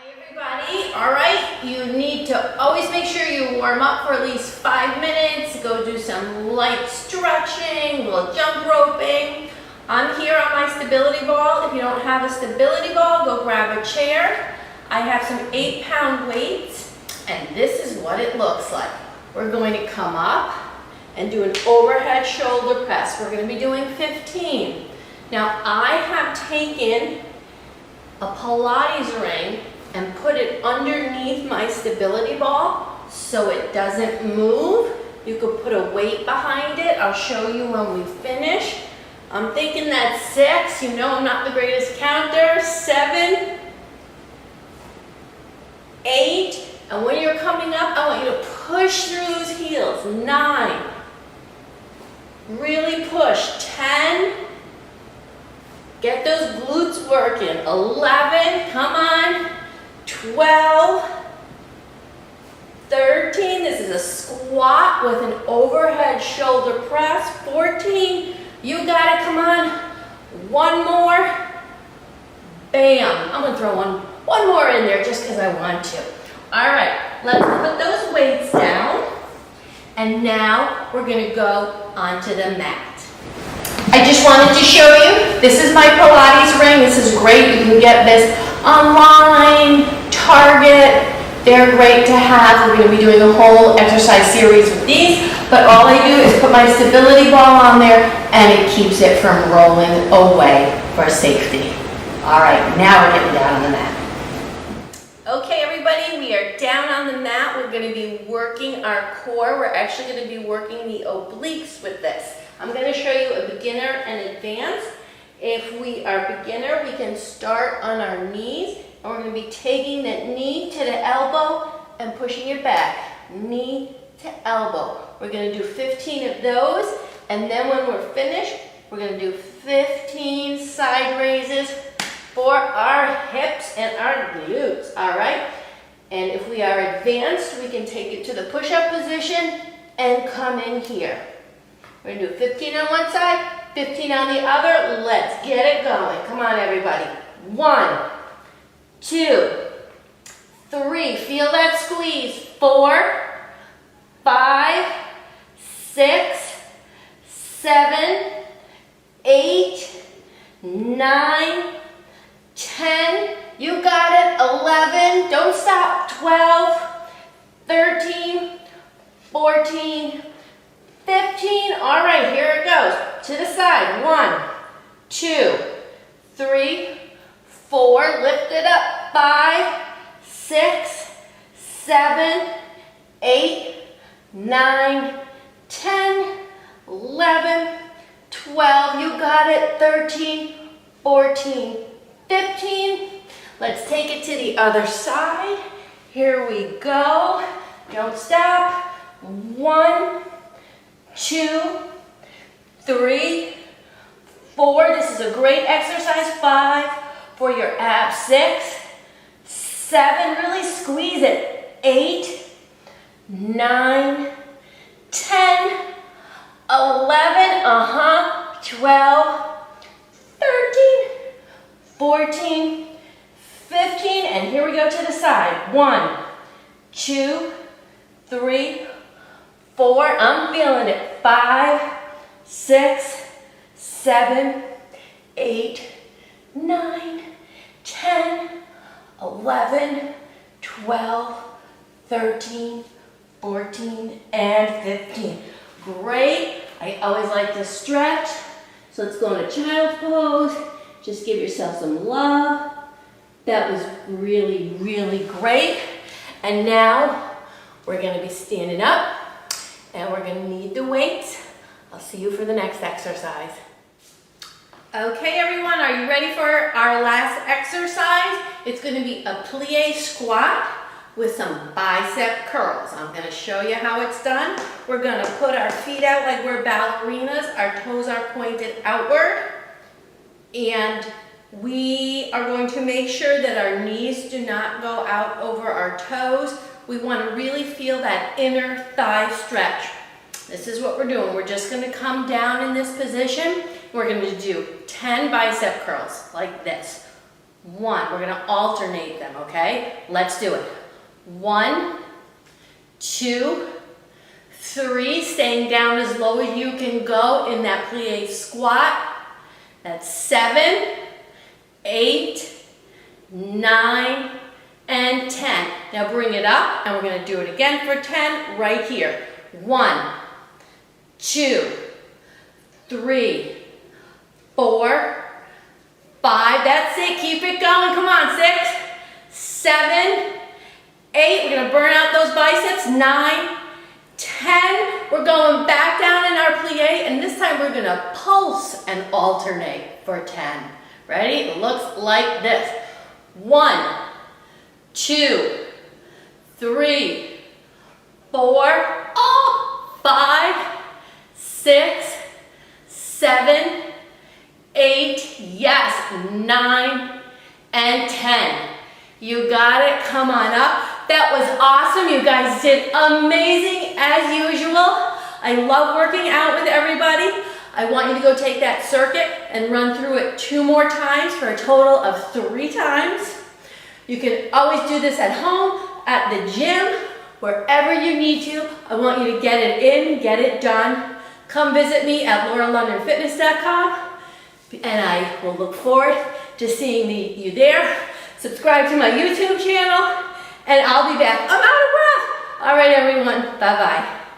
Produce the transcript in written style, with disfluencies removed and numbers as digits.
Hi everybody. All right, you need to always make sure you warm up for at least 5 minutes. Go do some light stretching, a little jump roping. I'm here on my stability ball. If you don't have a stability ball, go grab a chair. I have some 8-pound weights, and this is what it looks like. We're going to come up and do an overhead shoulder press. We're going to be doing 15. Now I have taken a Pilates ring and put it underneath my stability ball so it doesn't move. You could put a weight behind it. I'll show you when we finish. I'm thinking that's 6. You know I'm not the greatest counter. 7, 8, and when you're coming up, I want you to push through those heels. 9, really push. 10, get those glutes working. 11, come on. 12, 13, this is a squat with an overhead shoulder press. 14, you got it, come on. 1 more. Bam, I'm gonna throw one more in there just because I want to. All right, let's put those weights down. And now we're gonna go onto the mat. I just wanted to show you, this is my Pilates ring. This is great, you can get this online, Target. They're great to have. We're going to be doing a whole exercise series with these, but all I do is put my stability ball on there and it keeps it from rolling away for safety. All right, now we're getting down on the mat. Okay, everybody, we are down on the mat. We're going to be working our core. We're actually going to be working the obliques with this. I'm going to show you a beginner and advanced. If we are beginner, we can start on our knees, and we're going to be taking that knee to the elbow and pushing it back. Knee to elbow. We're going to do 15 of those, and then when we're finished, we're going to do 15 side raises for our hips and our glutes, all right? And if we are advanced, we can take it to the push-up position and come in here. We're going to do 15 on one side, 15 on the other. Let's get it going. Come on, everybody. 1, 2, 3. Feel that squeeze. 4, 5, 6, 7, 8, 9, 10. You got it. 11. Don't stop. 12, 13, 14, 15. All right, here it goes. To the side. 1, 2, 3, 4. Lift it up. 5, 6, 7, 8, 9, 10, 11, 12. You got it. 13, 14, 15. Let's take it to the other side. Here we go. Don't stop. 1, 2, 3, 4. This is a great exercise. 5 for your abs. 6, 7. Really squeeze it. 8, 9, 10, 11. 12, 13, 14, 15. And here we go to the side. 1, 2, 3, 4. I'm feeling it. 5, 6, 7, 8, 9, 10, 11, 12, 13, 14, and 15. Great. I always like to stretch. So let's go into child's pose. Just give yourself some love. That was really, really great. And now we're going to be standing up. And we're going to need the weights. I'll see you for the next exercise. Okay, everyone, are you ready for our last exercise? It's going to be a plie squat with some bicep curls. I'm going to show you how it's done. We're going to put our feet out like we're ballerinas. Our toes are pointed outward. And we are going to make sure that our knees do not go out over our toes. We want to really feel that inner thigh stretch. This is what we're doing. We're just going to come down in this position. We're going to do 10 bicep curls like this. 1. We're gonna alternate them, okay? Let's do it. 1, 2, 3, staying down as low as you can go in that plie squat. That's 7, 8, 9, and 10. Now bring it up, and we're gonna do it again for 10 right here. 1, 2, 3, 4, 5, that's it, keep it going, come on, 6, 7, 8, we're gonna burn out those biceps, 9, 10, we're going back down in our plie, and this time we're gonna pulse and alternate for 10. Ready? It looks like this. 1, 2, 3, 4, 5, 6, 7, 8, yes, 9, and 10. You got it, come on up. That was awesome, you guys did amazing as usual. I love working out with everybody. I want you to go take that circuit and run through it 2 more times for a total of 3 times. You can always do this at home, at the gym, wherever you need to. I want you to get it in, get it done. Come visit me at lauralondonfitness.com, and I will look forward to seeing you there. Subscribe to my YouTube channel, and I'll be back. I'm out of breath. All right, everyone. Bye-bye.